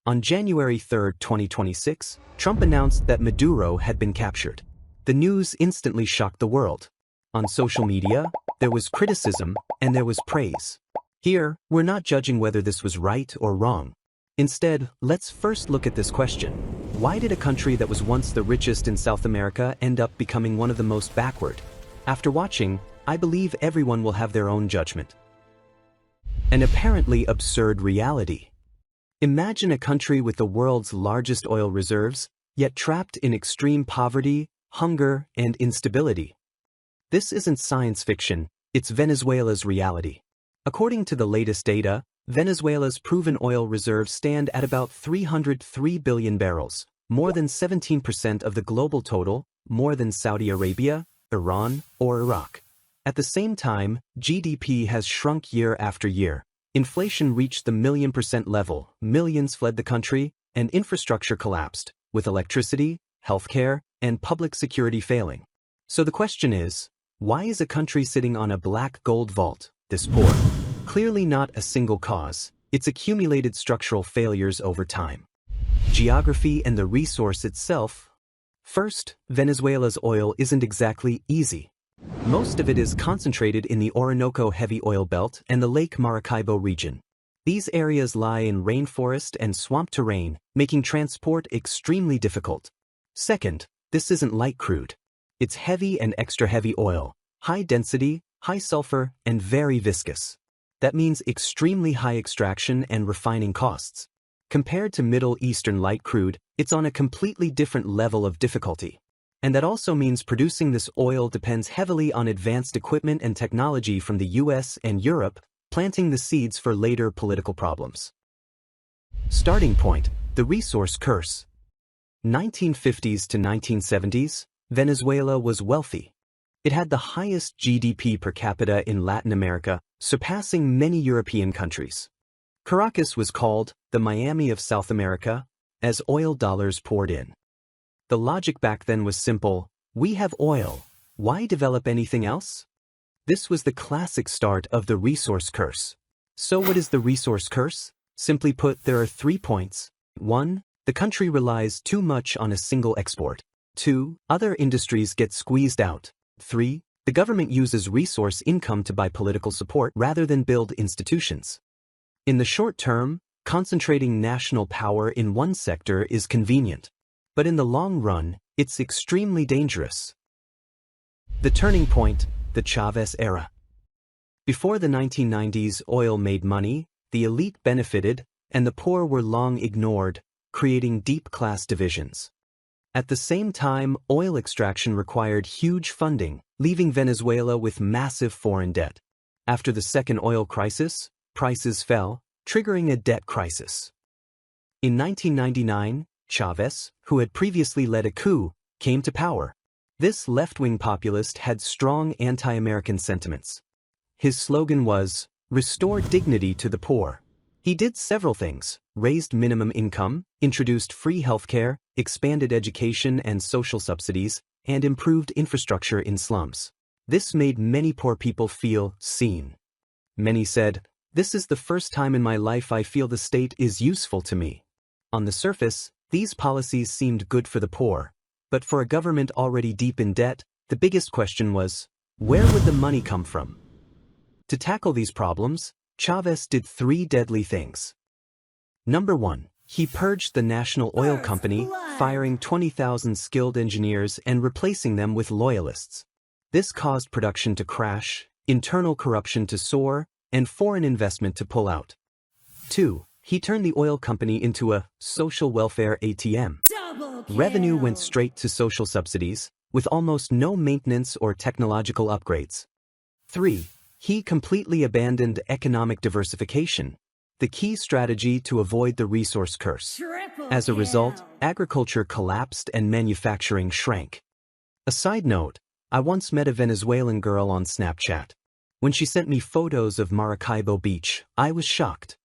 On January 3, 2026, Trump announced that Maduro had been captured. The news instantly shocked the world. On social media, there was criticism and there was praise. Here, we're not judging whether this was right or wrong. Instead, let's first look at this question. Why did a country that was once the richest in South America end up becoming one of the most backward? After watching, I believe everyone will have their own judgment. An apparently absurd reality. Imagine a country with the world's largest oil reserves, yet trapped in extreme poverty, hunger, and instability. This isn't science fiction, it's Venezuela's reality. According to the latest data, Venezuela's proven oil reserves stand at about 303 billion barrels, more than 17% of the global total, more than Saudi Arabia, Iran, or Iraq. At the same time, GDP has shrunk year after year. Inflation reached the million% level, millions fled the country, and infrastructure collapsed, with electricity, healthcare, and public security failing. So the question is, why is a country sitting on a black gold vault this poor? Clearly not a single cause, it's accumulated structural failures over time. Geography and the resource itself. First, Venezuela's oil isn't exactly easy. Most of it is concentrated in the Orinoco heavy oil belt and the Lake Maracaibo region. These areas lie in rainforest and swamp terrain, making transport extremely difficult. Second, this isn't light crude. It's heavy and extra heavy oil, high density, high sulfur, and very viscous. That means extremely high extraction and refining costs. Compared to Middle Eastern light crude, it's on a completely different level of difficulty. And that also means producing this oil depends heavily on advanced equipment and technology from the US and Europe, planting the seeds for later political problems. Starting point, the resource curse. 1950s to 1970s, Venezuela was wealthy. It had the highest GDP per capita in Latin America, surpassing many European countries. Caracas was called the Miami of South America, as oil dollars poured in. The logic back then was simple: we have oil, why develop anything else? This was the classic start of the resource curse. So what is the resource curse? Simply put, there are 3 points. 1. The country relies too much on a single export. 2. Other industries get squeezed out. 3. The government uses resource income to buy political support rather than build institutions. In the short term, concentrating national power in one sector is convenient. But in the long run, it's extremely dangerous. The turning point, the Chavez era. Before the 1990s, oil made money, the elite benefited, and the poor were long ignored, creating deep class divisions. At the same time, oil extraction required huge funding, leaving Venezuela with massive foreign debt. After the second oil crisis, prices fell, triggering a debt crisis. In 1999, Chavez, who had previously led a coup, came to power. This left-wing populist had strong anti-American sentiments. His slogan was, "Restore dignity to the poor." He did several things: raised minimum income, introduced free healthcare, expanded education and social subsidies, and improved infrastructure in slums. This made many poor people feel seen. Many said, "This is the first time in my life I feel the state is useful to me." On the surface, these policies seemed good for the poor, but for a government already deep in debt, the biggest question was, where would the money come from? To tackle these problems, Chavez did 3 deadly things. Number 1, he purged the national oil company, firing 20,000 skilled engineers and replacing them with loyalists. This caused production to crash, internal corruption to soar, and foreign investment to pull out. 2, he turned the oil company into a social welfare ATM. Revenue went straight to social subsidies, with almost no maintenance or technological upgrades. 3, he completely abandoned economic diversification, the key strategy to avoid the resource curse. As a result, agriculture collapsed and manufacturing shrank. A side note, I once met a Venezuelan girl on Snapchat. When she sent me photos of Maracaibo Beach, I was shocked.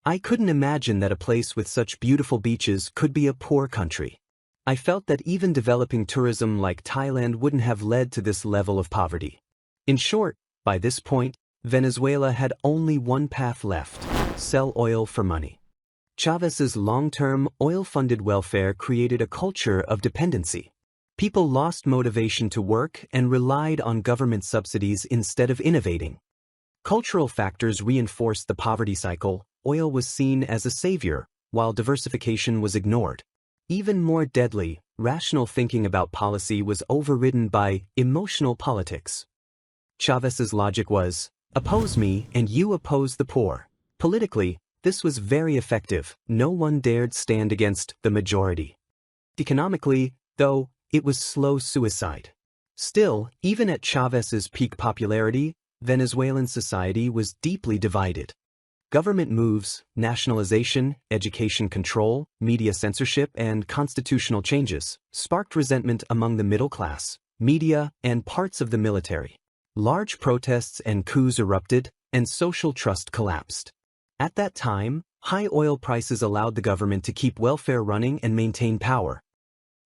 I couldn't imagine that a place with such beautiful beaches could be a poor country. I felt that even developing tourism like Thailand wouldn't have led to this level of poverty. In short, by this point, Venezuela had only one path left: sell oil for money. Chavez's long-term, oil-funded welfare created a culture of dependency. People lost motivation to work and relied on government subsidies instead of innovating. Cultural factors reinforced the poverty cycle. Oil was seen as a savior, while diversification was ignored. Even more deadly, rational thinking about policy was overridden by emotional politics. Chavez's logic was, oppose me and you oppose the poor. Politically, this was very effective. No one dared stand against the majority. Economically, though, it was slow suicide. Still, even at Chavez's peak popularity, Venezuelan society was deeply divided. Government moves, nationalization, education control, media censorship, and constitutional changes sparked resentment among the middle class, media, and parts of the military. Large protests and coups erupted, and social trust collapsed. At that time, high oil prices allowed the government to keep welfare running and maintain power.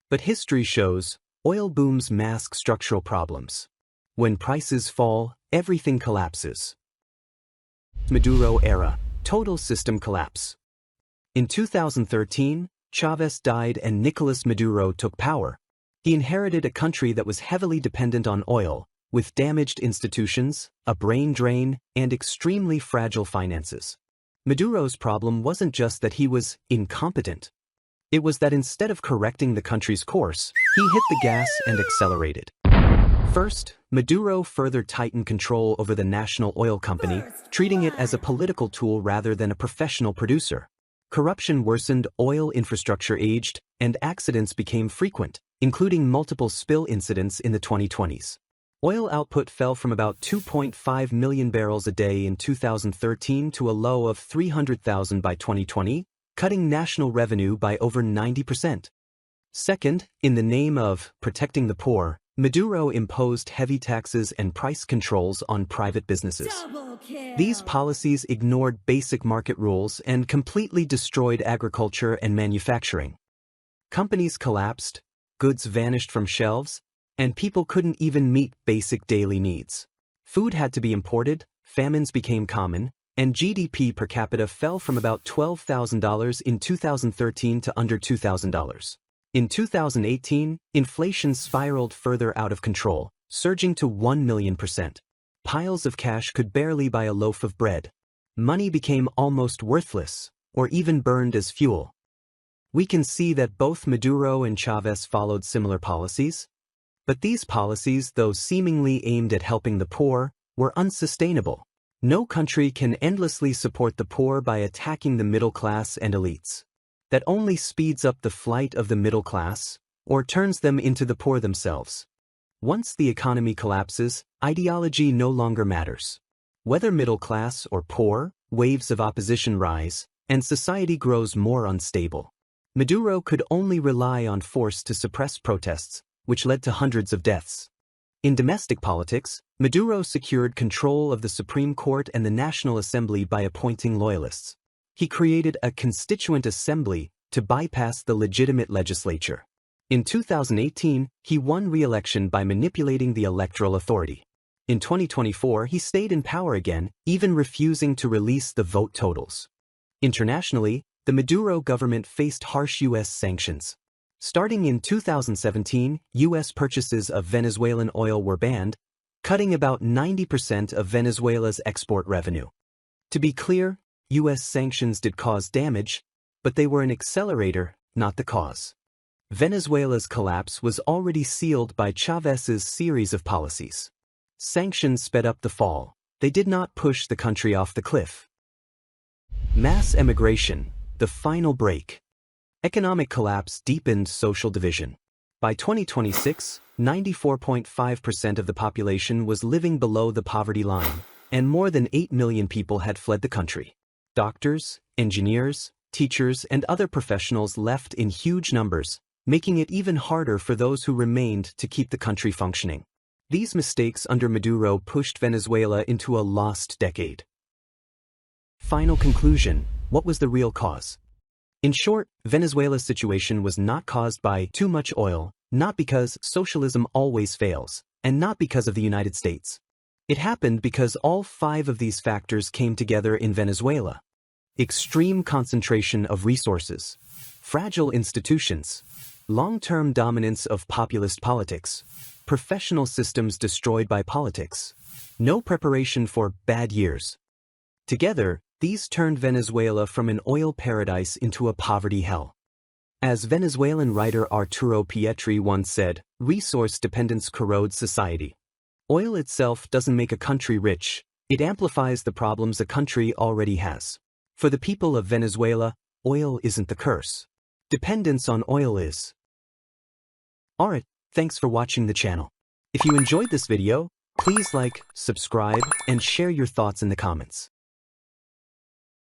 But history shows, oil booms mask structural problems. When prices fall, everything collapses. Maduro era, total system collapse. In 2013, Chavez died and Nicolas Maduro took power. He inherited a country that was heavily dependent on oil, with damaged institutions, a brain drain, and extremely fragile finances. Maduro's problem wasn't just that he was incompetent. It was that instead of correcting the country's course, he hit the gas and accelerated. First, Maduro further tightened control over the national oil company, treating it as a political tool rather than a professional producer. Corruption worsened, oil infrastructure aged, and accidents became frequent, including multiple spill incidents in the 2020s. Oil output fell from about 2.5 million barrels a day in 2013 to a low of 300,000 by 2020, cutting national revenue by over 90%. Second, in the name of protecting the poor, Maduro imposed heavy taxes and price controls on private businesses. These policies ignored basic market rules and completely destroyed agriculture and manufacturing. Companies collapsed, goods vanished from shelves, and people couldn't even meet basic daily needs. Food had to be imported, famines became common, and GDP per capita fell from about $12,000 in 2013 to under $2,000. In 2018, inflation spiraled further out of control, surging to 1,000,000%. Piles of cash could barely buy a loaf of bread. Money became almost worthless, or even burned as fuel. We can see that both Maduro and Chavez followed similar policies. But these policies, though seemingly aimed at helping the poor, were unsustainable. No country can endlessly support the poor by attacking the middle class and elites. That only speeds up the flight of the middle class, or turns them into the poor themselves. Once the economy collapses, ideology no longer matters. Whether middle class or poor, waves of opposition rise, and society grows more unstable. Maduro could only rely on force to suppress protests, which led to hundreds of deaths. In domestic politics, Maduro secured control of the Supreme Court and the National Assembly by appointing loyalists. He created a constituent assembly to bypass the legitimate legislature. In 2018, he won re-election by manipulating the electoral authority. In 2024, he stayed in power again, even refusing to release the vote totals. Internationally, the Maduro government faced harsh U.S. sanctions. Starting in 2017, U.S. purchases of Venezuelan oil were banned, cutting about 90% of Venezuela's export revenue. To be clear, U.S. sanctions did cause damage, but they were an accelerator, not the cause. Venezuela's collapse was already sealed by Chavez's series of policies. Sanctions sped up the fall. They did not push the country off the cliff. Mass emigration, the final break. Economic collapse deepened social division. By 2026, 94.5% of the population was living below the poverty line, and more than 8 million people had fled the country. Doctors, engineers, teachers, and other professionals left in huge numbers, making it even harder for those who remained to keep the country functioning. These mistakes under Maduro pushed Venezuela into a lost decade. Final conclusion: what was the real cause? In short, Venezuela's situation was not caused by too much oil, not because socialism always fails, and not because of the United States. It happened because all 5 of these factors came together in Venezuela. extreme concentration of resources, fragile institutions, long-term dominance of populist politics, professional systems destroyed by politics, no preparation for bad years. Together, these turned Venezuela from an oil paradise into a poverty hell. As Venezuelan writer Arturo Pietri once said, resource dependence corrodes society. Oil itself doesn't make a country rich, it amplifies the problems a country already has. For the people of Venezuela, oil isn't the curse. Dependence on oil is. Alright, thanks for watching the channel. If you enjoyed this video, please like, subscribe, and share your thoughts in the comments.